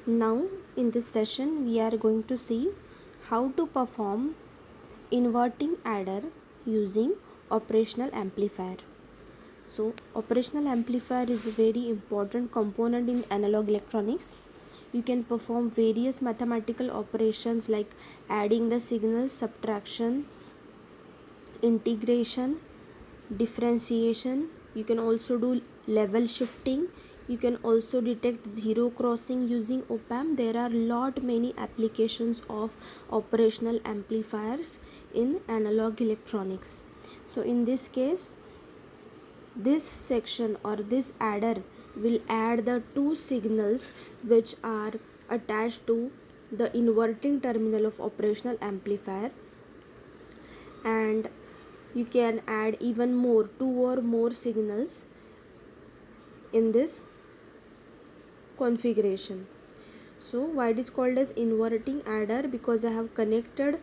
Now in this session we are going to see how to perform inverting adder using operational amplifier. So operational amplifier is a very important component in analog electronics. You can perform various mathematical operations like adding the signals, subtraction, integration, differentiation. You can also do level shifting. You can also detect zero crossing using op-amp. There are lot many applications of operational amplifiers in analog electronics. So in this case, this section or this adder will add the two signals which are attached to the inverting terminal of operational amplifier, and you can add even more, two or more signals in this configuration. So why it is called as inverting adder? Because I have connected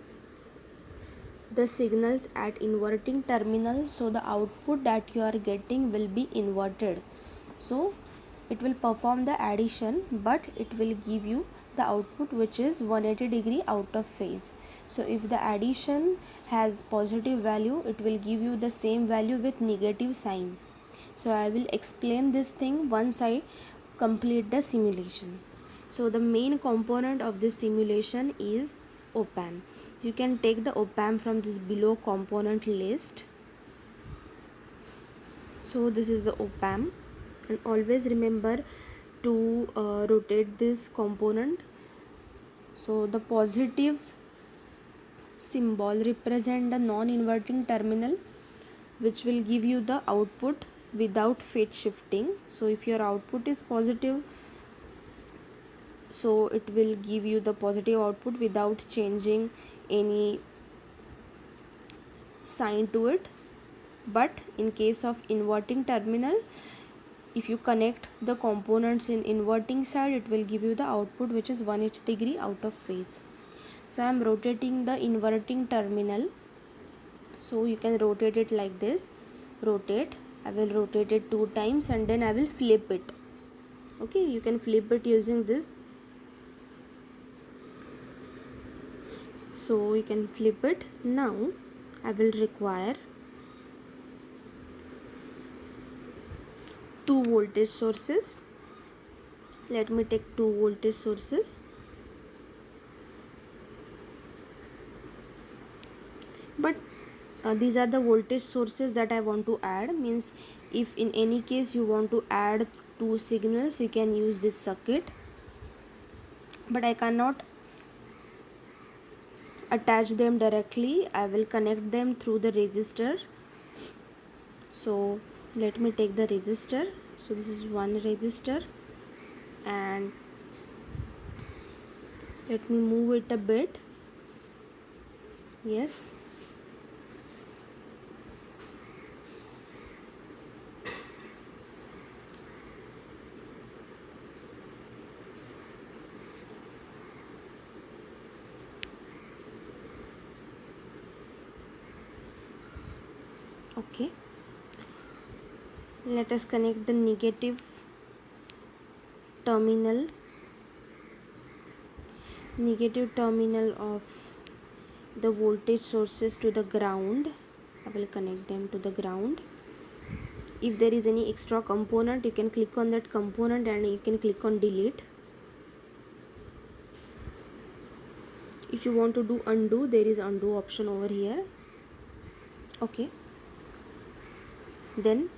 the signals at inverting terminal, so the output that you are getting will be inverted. So it will perform the addition, but it will give you the output which is 180 degree out of phase. So if the addition has positive value, it will give you the same value with negative sign. So I will explain this thing once I complete the simulation. So the main component of this simulation is op-amp. You can take the op-amp from this below component list. So this is the op-amp, and always remember to rotate this component. So the positive symbol represent the non-inverting terminal, which will give you the output without phase shifting. So if your output is positive, so it will give you the positive output without changing any sign to it. But in case of inverting terminal, if you connect the components in inverting side, it will give you the output which is 180 degree out of phase. So I am rotating the inverting terminal. So you can rotate it like this. Rotate. I will rotate it 2 times and then I will flip it. Okay, you can flip it using this. So you can flip it. Now I will require two voltage sources. Let me take two voltage sources. But these are the voltage sources that I want to add. Means if in any case you want to add two signals, you can use this circuit, but I cannot attach them directly. I will connect them through the resistor. So let me take the resistor. So this is one resistor, and let me move it a bit. Yes. Okay, let us connect the negative terminal of the voltage sources to the ground. I will connect them to the ground. If there is any extra component, you can click on that component and you can click on delete. If you want to do undo, there is undo option over here. Okay, then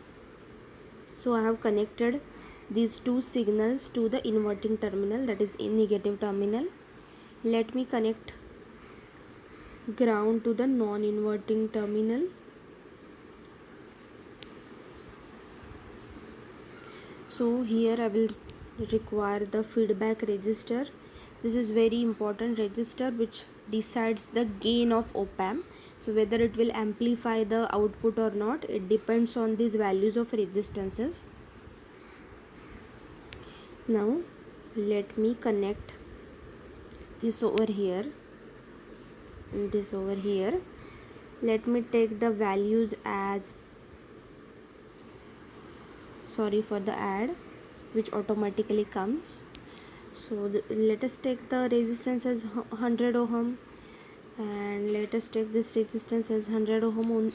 so I have connected these two signals to the inverting terminal, that is in negative terminal. Let me connect ground to the non-inverting terminal. So here I will require the feedback resistor. This is very important resistor which decides the gain of op-amp. So whether it will amplify the output or not, it depends on these values of resistances. Now let me connect this over here and this over here. Let me take the values as, sorry for the add, which automatically comes. So let us take the resistance as 100 ohm, and let us take this resistance as 100 ohm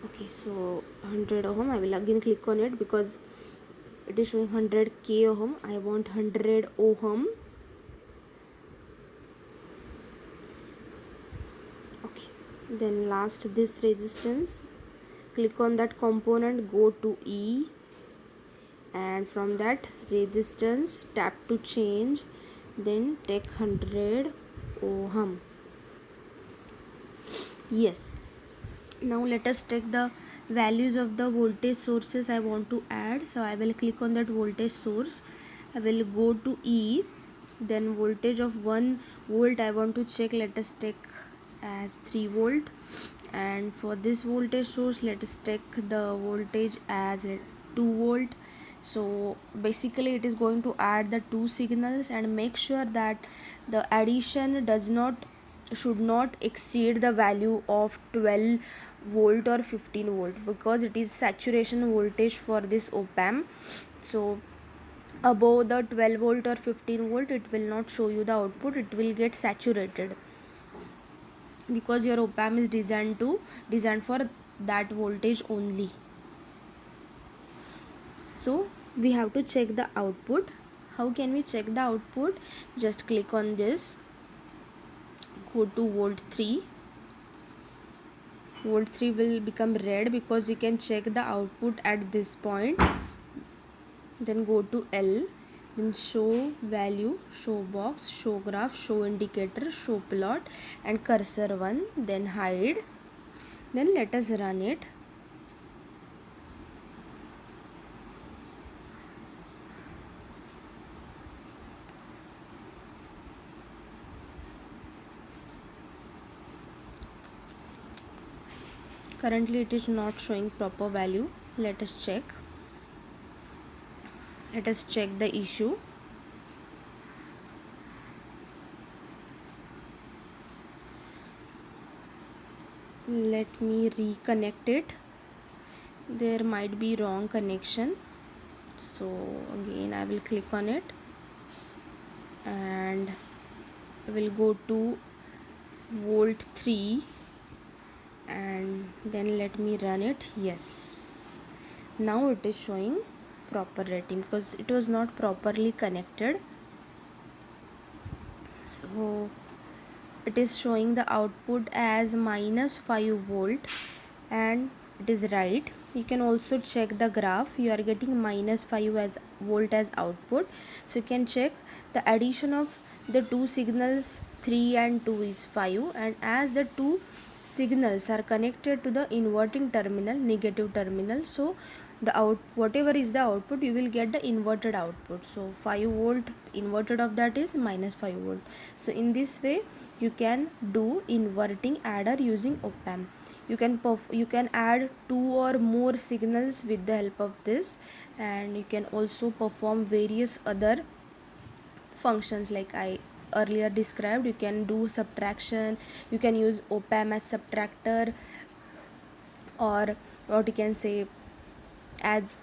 okay. So 100 ohm, I will again click on it because it is showing 100 k ohm. I want 100 ohm. Okay, then last this resistance, click on that component, go to E, and from that resistance tap to change, then take 100 ohm. Yes, now let us take the values of the voltage sources I want to add. So I will click on that voltage source, I will go to E, then voltage of 1 volt I want to check. Let us take as 3 volt, and for this voltage source let us take the voltage as 2 volt. So basically it is going to add the two signals, and make sure that the addition should not exceed the value of 12 volt or 15 volt, because it is saturation voltage for this op amp. So above the 12 volt or 15 volt it will not show you the output, it will get saturated, because your op amp is designed for that voltage only. So we have to check the output. How can we check the output? Just click on this, go to volt 3. Volt 3 will become red because you can check the output at this point. Then go to L, then show value, show box, show graph, show indicator, show plot, and cursor 1, then hide. Then let us run it. Currently it is not showing proper value. Let us check the issue. Let me reconnect it. There might be wrong connection, so again I will click on it, and I will go to volt 3, and then let me run it. Yes, now it is showing proper rating because it was not properly connected. So it is showing the output as minus 5 volt, and it is right. You can also check the graph. You are getting minus 5 as volt as output, so you can check the addition of the two signals 3 and 2 is 5, and as the two signals are connected to the inverting terminal, negative terminal, so the out whatever is the output you will get the inverted output. So 5 volt inverted of that is minus 5 volt. So in this way you can do inverting adder using op amp. You can add two or more signals with the help of this, and you can also perform various other functions like I earlier described. You can do subtraction, you can use op amp as subtractor, or what you can say as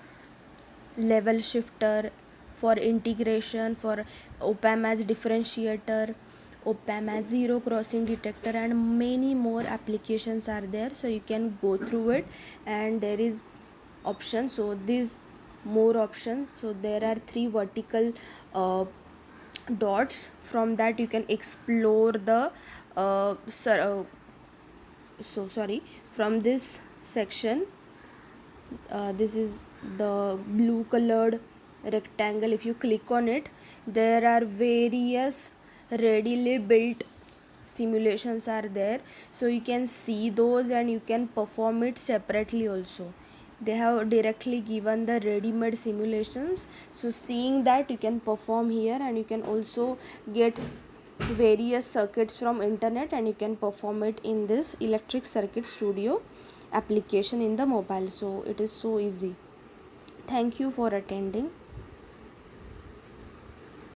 level shifter, for integration, for op amp as differentiator, op amp as zero crossing detector, and many more applications are there. So you can go through it, and there is options. So these more options, so there are 3 vertical dots. From that you can explore the from this section, this is the blue colored rectangle. If you click on it, there are various readily built simulations are there, so you can see those and you can perform it separately also. They have directly given the ready-made simulations, so seeing that you can perform here, and you can also get various circuits from internet, and you can perform it in this electric circuit studio application in the mobile. So it is so easy. Thank you for attending.